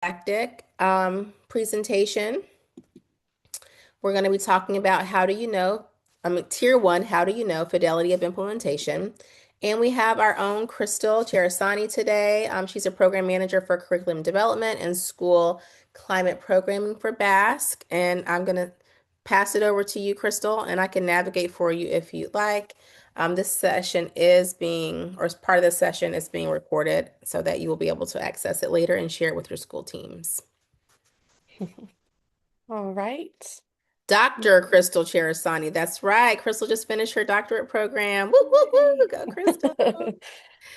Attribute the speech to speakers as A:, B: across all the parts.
A: didactic presentation. We're going to be talking about how do you know, tier one, how do you know fidelity of implementation? And we have our own Crystal Ceresani today. She's a program manager for curriculum development and school climate programming for Basque. And I'm going to pass it over to you, Crystal, and I can navigate for you if you'd like. This session is being, or as part of this session is being recorded so that you will be able to access it later and share it with your school teams.
B: All right.
A: Dr. Crystal Cherisani. That's right. Crystal just finished her doctorate program. Woo, woo, woo.
B: Yay.
A: Go, Crystal. All right.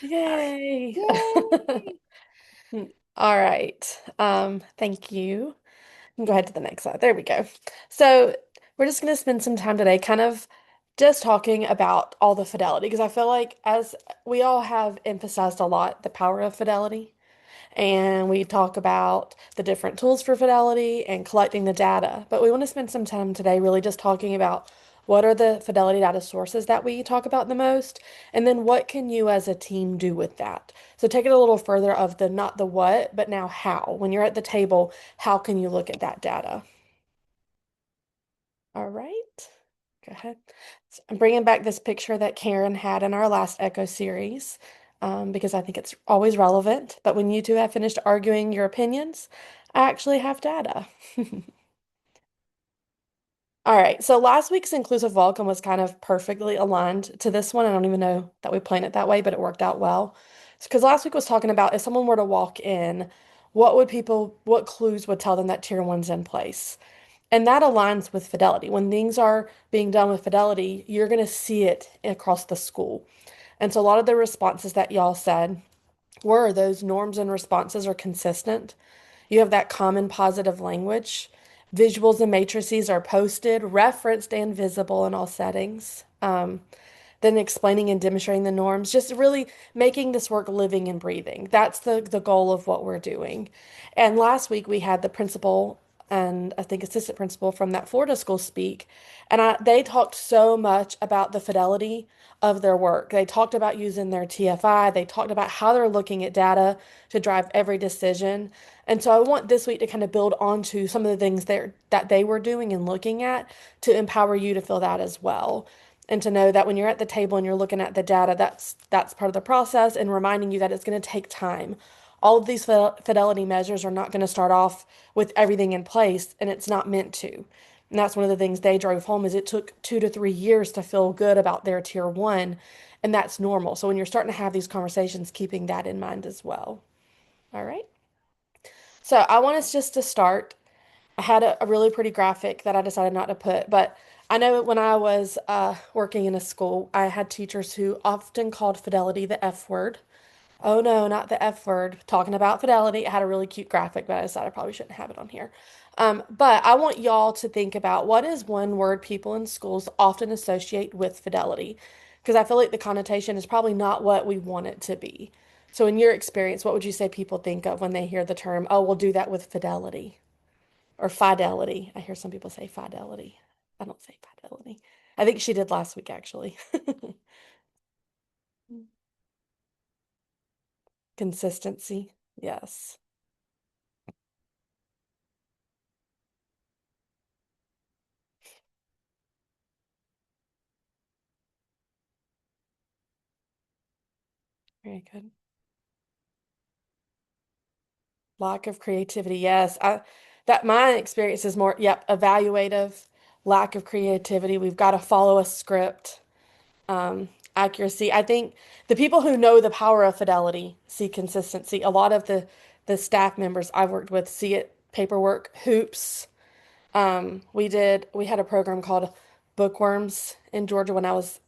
B: Yay.
A: Yay.
B: All right. Thank you. Go ahead to the next slide. There we go. So we're just going to spend some time today kind of just talking about all the fidelity because I feel like as we all have emphasized a lot the power of fidelity. And we talk about the different tools for Fidelity and collecting the data. But we want to spend some time today really just talking about what are the Fidelity data sources that we talk about the most, and then what can you as a team do with that? So take it a little further of the not the what, but now how. When you're at the table, how can you look at that data? All right. Go ahead. So I'm bringing back this picture that Karen had in our last Echo series because I think it's always relevant. But when you two have finished arguing your opinions, I actually have data. All right. So last week's inclusive welcome was kind of perfectly aligned to this one. I don't even know that we planned it that way, but it worked out well. Because last week was talking about if someone were to walk in, what clues would tell them that tier one's in place? And that aligns with fidelity. When things are being done with fidelity, you're going to see it across the school. And so a lot of the responses that y'all said were those norms and responses are consistent. You have that common positive language. Visuals and matrices are posted, referenced, and visible in all settings. Then explaining and demonstrating the norms, just really making this work living and breathing. That's the goal of what we're doing. And last week we had the principal and I think assistant principal from that Florida school speak, and they talked so much about the fidelity of their work. They talked about using their TFI. They talked about how they're looking at data to drive every decision. And so I want this week to kind of build onto some of the things that they were doing and looking at to empower you to feel that as well and to know that when you're at the table and you're looking at the data, that's part of the process and reminding you that it's going to take time. All of these fidelity measures are not going to start off with everything in place, and it's not meant to. And that's one of the things they drove home is it took 2 to 3 years to feel good about their tier one, and that's normal. So when you're starting to have these conversations, keeping that in mind as well. All right. So I want us just to start. I had a really pretty graphic that I decided not to put, but I know when I was working in a school, I had teachers who often called fidelity the F word. Oh no, not the F word. Talking about fidelity. It had a really cute graphic, but I decided I probably shouldn't have it on here. But I want y'all to think about what is one word people in schools often associate with fidelity, because I feel like the connotation is probably not what we want it to be. So, in your experience, what would you say people think of when they hear the term, oh, we'll do that with fidelity or fidelity? I hear some people say fidelity. I don't say fidelity. I think she did last week, actually. Consistency. Yes. Very good. Lack of creativity. Yes. That my experience is more, yep, evaluative, lack of creativity. We've got to follow a script. Accuracy. I think the people who know the power of fidelity see consistency. A lot of the staff members I've worked with see it paperwork, hoops. We had a program called Bookworms in Georgia when I was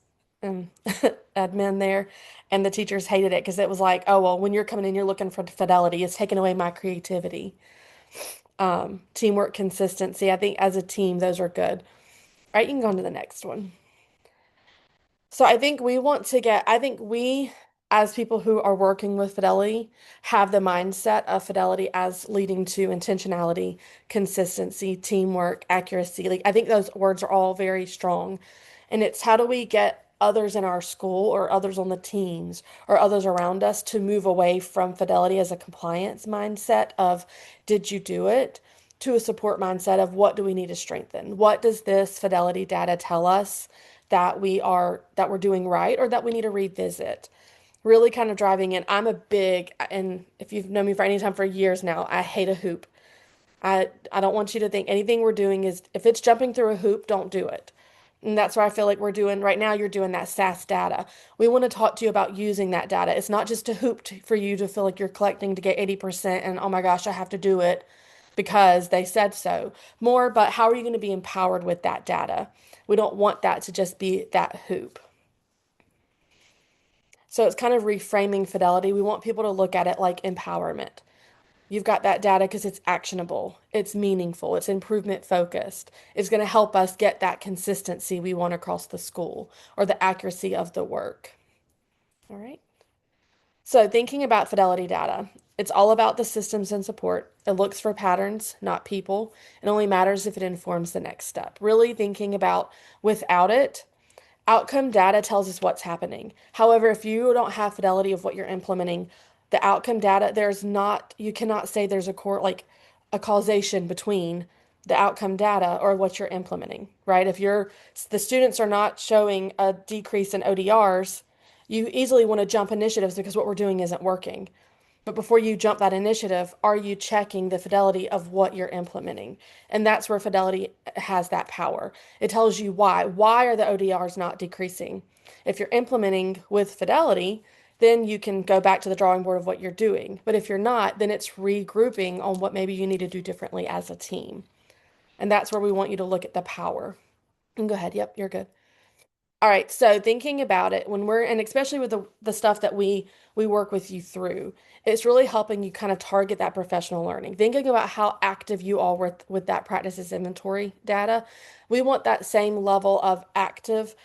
B: admin there, and the teachers hated it because it was like, oh well, when you're coming in, you're looking for fidelity. It's taking away my creativity. Teamwork, consistency. I think as a team, those are good. All right, you can go on to the next one. So I think we want to get, I think we, as people who are working with fidelity, have the mindset of fidelity as leading to intentionality, consistency, teamwork, accuracy. Like I think those words are all very strong. And it's how do we get others in our school or others on the teams or others around us to move away from fidelity as a compliance mindset of did you do it to a support mindset of what do we need to strengthen? What does this fidelity data tell us that we're doing right or that we need to revisit? Really kind of driving in. I'm a big, and if you've known me for any time for years now, I hate a hoop. I don't want you to think anything we're doing is if it's jumping through a hoop, don't do it. And that's where I feel like we're doing right now. You're doing that SAS data. We want to talk to you about using that data. It's not just a hoop for you to feel like you're collecting to get 80% and oh my gosh, I have to do it because they said so. More, but how are you going to be empowered with that data? We don't want that to just be that hoop. So it's kind of reframing fidelity. We want people to look at it like empowerment. You've got that data because it's actionable, it's meaningful, it's improvement focused. It's going to help us get that consistency we want across the school or the accuracy of the work. All right. So, thinking about fidelity data, it's all about the systems and support. It looks for patterns, not people. It only matters if it informs the next step. Really thinking about without it, outcome data tells us what's happening. However, if you don't have fidelity of what you're implementing, the outcome data, you cannot say there's like a causation between the outcome data or what you're implementing, right? If the students are not showing a decrease in ODRs, you easily want to jump initiatives because what we're doing isn't working. But before you jump that initiative, are you checking the fidelity of what you're implementing? And that's where fidelity has that power. It tells you why. Why are the ODRs not decreasing? If you're implementing with fidelity, then you can go back to the drawing board of what you're doing. But if you're not, then it's regrouping on what maybe you need to do differently as a team. And that's where we want you to look at the power. And go ahead. Yep, you're good. All right, so thinking about it when and especially with the stuff that we work with you through, it's really helping you kind of target that professional learning. Thinking about how active you are with that practices inventory data. We want that same level of active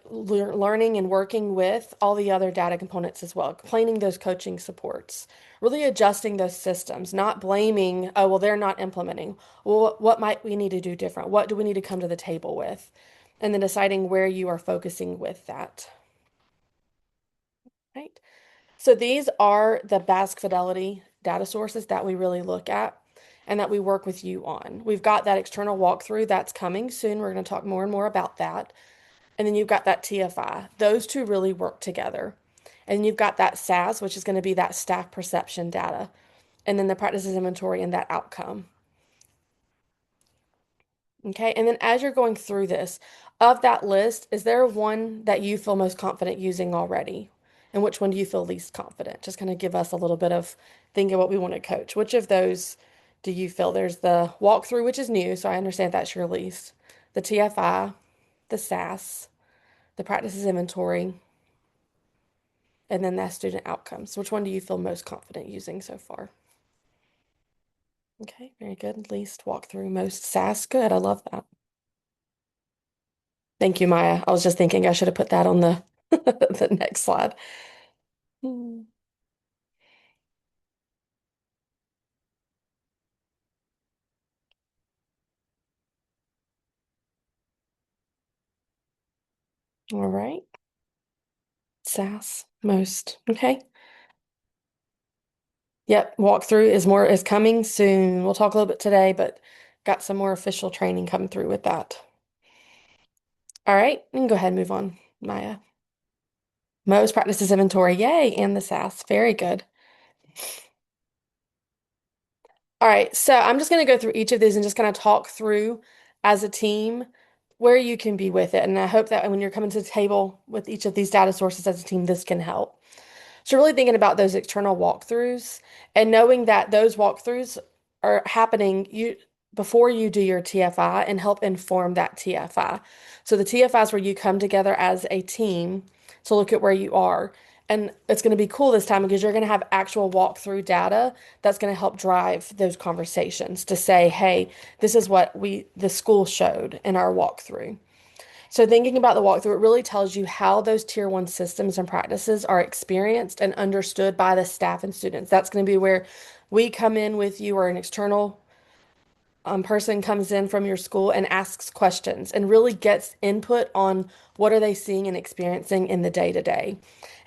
B: learning and working with all the other data components as well, planning those coaching supports, really adjusting those systems, not blaming, oh, well, they're not implementing. Well, what might we need to do different? What do we need to come to the table with? And then deciding where you are focusing with that. Right. So these are the Basque Fidelity data sources that we really look at and that we work with you on. We've got that external walkthrough that's coming soon. We're going to talk more and more about that. And then you've got that TFI. Those two really work together. And you've got that SAS, which is going to be that staff perception data. And then the practices inventory and that outcome. Okay. And then as you're going through this, of that list, is there one that you feel most confident using already? And which one do you feel least confident? Just kind of give us a little bit of thinking what we want to coach. Which of those do you feel? There's the walkthrough, which is new, so I understand that's your least. The TFI, the SAS, the practices inventory, and then that student outcomes. Which one do you feel most confident using so far? Okay, very good. Least walkthrough, most SAS. Good. I love that. Thank you, Maya. I was just thinking I should have put that on the the next slide. Hmm. All right. SAS, most. Okay. Yep. Walkthrough is coming soon. We'll talk a little bit today, but got some more official training coming through with that. All right. You can go ahead and move on, Maya. Most practices inventory. Yay. And the SAS. Very good. All right, so I'm just going to go through each of these and just kind of talk through as a team where you can be with it. And I hope that when you're coming to the table with each of these data sources as a team, this can help. So really thinking about those external walkthroughs and knowing that those walkthroughs are happening before you do your TFI and help inform that TFI. So the TFI is where you come together as a team to look at where you are. And it's going to be cool this time because you're going to have actual walkthrough data that's going to help drive those conversations to say, hey, this is what the school showed in our walkthrough. So thinking about the walkthrough, it really tells you how those tier one systems and practices are experienced and understood by the staff and students. That's going to be where we come in with you or an external person comes in from your school and asks questions and really gets input on what are they seeing and experiencing in the day to day.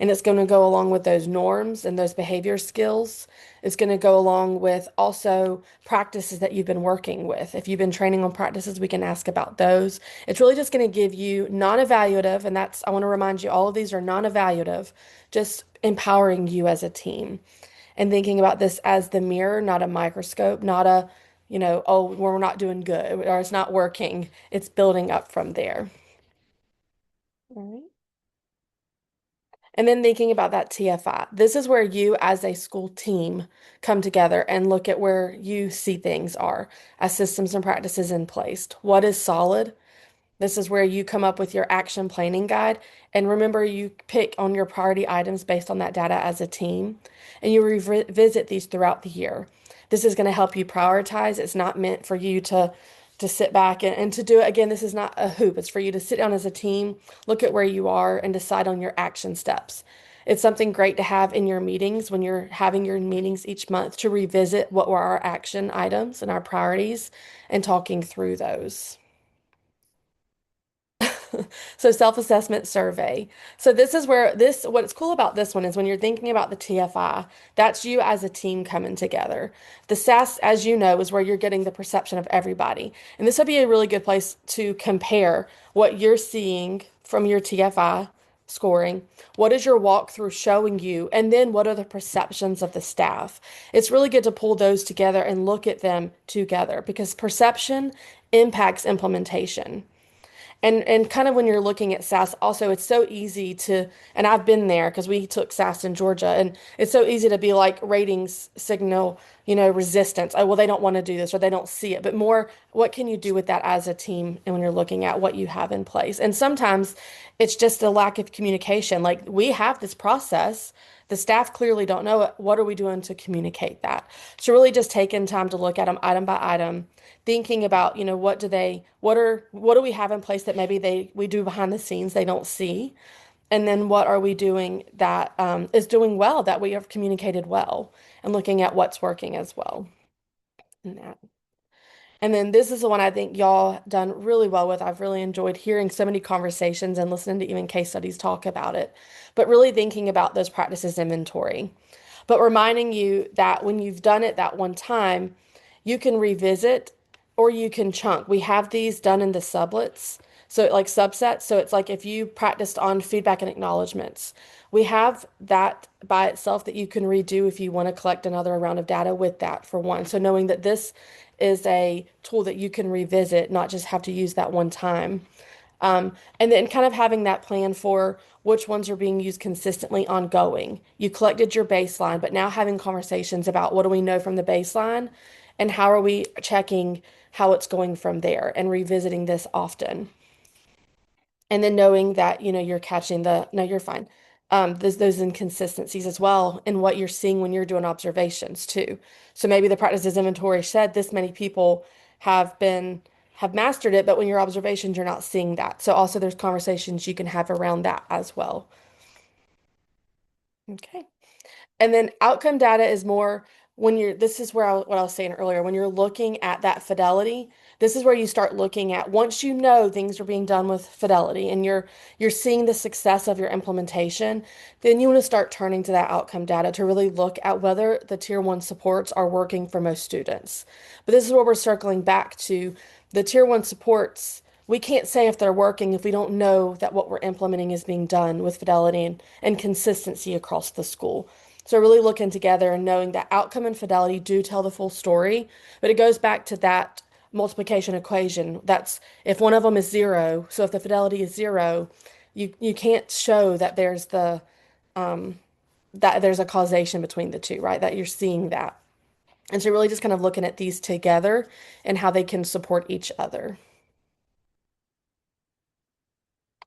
B: And it's going to go along with those norms and those behavior skills. It's going to go along with also practices that you've been working with. If you've been training on practices, we can ask about those. It's really just going to give you non-evaluative, and that's, I want to remind you, all of these are non-evaluative, just empowering you as a team and thinking about this as the mirror, not a microscope, not a, oh, we're not doing good or it's not working. It's building up from there. All right. And then thinking about that TFI. This is where you as a school team come together and look at where you see things are as systems and practices in place. What is solid? This is where you come up with your action planning guide. And remember, you pick on your priority items based on that data as a team, and you revisit these throughout the year. This is going to help you prioritize. It's not meant for you to sit back and to do it again. This is not a hoop. It's for you to sit down as a team, look at where you are, and decide on your action steps. It's something great to have in your meetings when you're having your meetings each month to revisit what were our action items and our priorities and talking through those. So self-assessment survey. So this is where this, what's cool about this one is when you're thinking about the TFI, that's you as a team coming together. The SAS, as you know, is where you're getting the perception of everybody. And this would be a really good place to compare what you're seeing from your TFI scoring. What is your walkthrough showing you? And then what are the perceptions of the staff? It's really good to pull those together and look at them together because perception impacts implementation. And kind of when you're looking at SAS, also it's so easy to, and I've been there because we took SAS in Georgia, and it's so easy to be like ratings signal, resistance. Oh, well, they don't want to do this or they don't see it. But more, what can you do with that as a team? And when you're looking at what you have in place, and sometimes it's just a lack of communication. Like we have this process. The staff clearly don't know it. What are we doing to communicate that? So really just taking time to look at them item by item, thinking about, what do we have in place that maybe we do behind the scenes they don't see, and then what are we doing that is doing well that we have communicated well, and looking at what's working as well in that. And then this is the one I think y'all done really well with. I've really enjoyed hearing so many conversations and listening to even case studies talk about it, but really thinking about those practices inventory. But reminding you that when you've done it that one time, you can revisit or you can chunk. We have these done in the sublets, so like subsets. So it's like if you practiced on feedback and acknowledgments, we have that by itself that you can redo if you want to collect another round of data with that for one. So knowing that this is a tool that you can revisit, not just have to use that one time. And then kind of having that plan for which ones are being used consistently ongoing. You collected your baseline, but now having conversations about what do we know from the baseline and how are we checking how it's going from there and revisiting this often. And then knowing that, you're catching no, you're fine. Those inconsistencies as well in what you're seeing when you're doing observations too. So maybe the practices inventory said this many people have been have mastered it, but when your observations, you're not seeing that. So also there's conversations you can have around that as well. Okay. And then outcome data is more when this is where what I was saying earlier, when you're looking at that fidelity, this is where you start looking at once you know things are being done with fidelity and you're seeing the success of your implementation, then you want to start turning to that outcome data to really look at whether the tier one supports are working for most students. But this is where we're circling back to the tier one supports. We can't say if they're working if we don't know that what we're implementing is being done with fidelity and consistency across the school. So really looking together and knowing that outcome and fidelity do tell the full story, but it goes back to that multiplication equation. That's if one of them is zero, so if the fidelity is zero, you can't show that there's a causation between the two, right? That you're seeing that. And so really just kind of looking at these together and how they can support each other.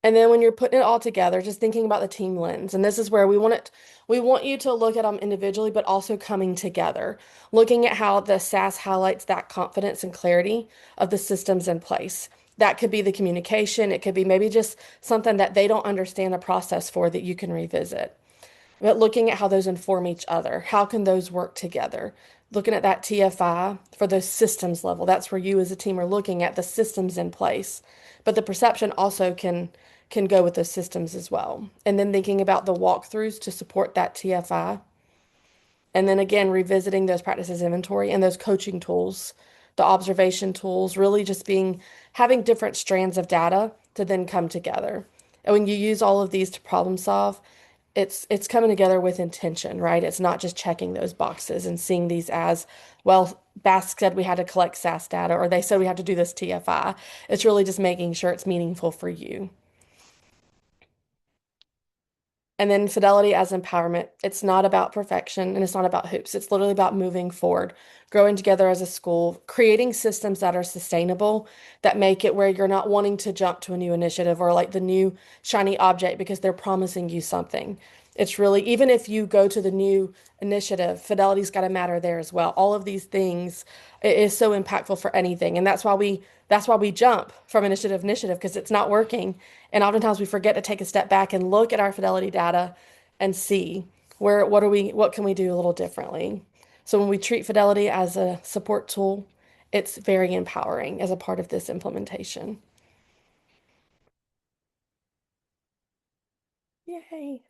B: And then when you're putting it all together, just thinking about the team lens. And this is where we want you to look at them individually, but also coming together, looking at how the SAS highlights that confidence and clarity of the systems in place. That could be the communication. It could be maybe just something that they don't understand the process for that you can revisit. But looking at how those inform each other, how can those work together? looking at that TFI for those systems level. That's where you as a team are looking at the systems in place. But the perception also can go with those systems as well. And then thinking about the walkthroughs to support that TFI. And then again, revisiting those practices inventory and those coaching tools, the observation tools, really just being having different strands of data to then come together. And when you use all of these to problem solve, it's coming together with intention, right? It's not just checking those boxes and seeing these as, well, Basque said we had to collect SAS data, or they said we have to do this TFI. It's really just making sure it's meaningful for you. And then fidelity as empowerment. It's not about perfection and it's not about hoops. It's literally about moving forward, growing together as a school, creating systems that are sustainable, that make it where you're not wanting to jump to a new initiative or like the new shiny object because they're promising you something. It's really, even if you go to the new initiative, fidelity's got to matter there as well. All of these things is so impactful for anything. And that's why we jump from initiative to initiative because it's not working. And oftentimes we forget to take a step back and look at our fidelity data and see what can we do a little differently. So when we treat fidelity as a support tool, it's very empowering as a part of this implementation. Yay.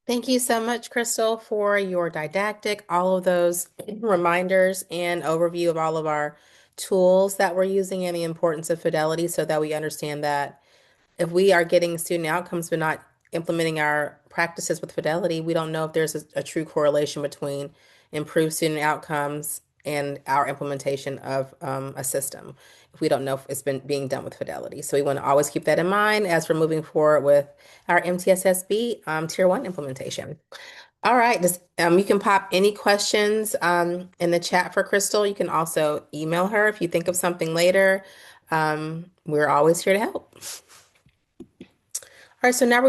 A: Thank you so much, Crystal, for your didactic, all of those reminders and overview of all of our tools that we're using and the importance of fidelity so that we understand that if we are getting student outcomes but not implementing our practices with fidelity, we don't know if there's a true correlation between improved student outcomes and our implementation of a system. If we don't know if it's been being done with fidelity. So we want to always keep that in mind as we're moving forward with our MTSS-B Tier 1 implementation. All right, you can pop any questions in the chat for Crystal. You can also email her if you think of something later. We're always here to help. All right, so now we're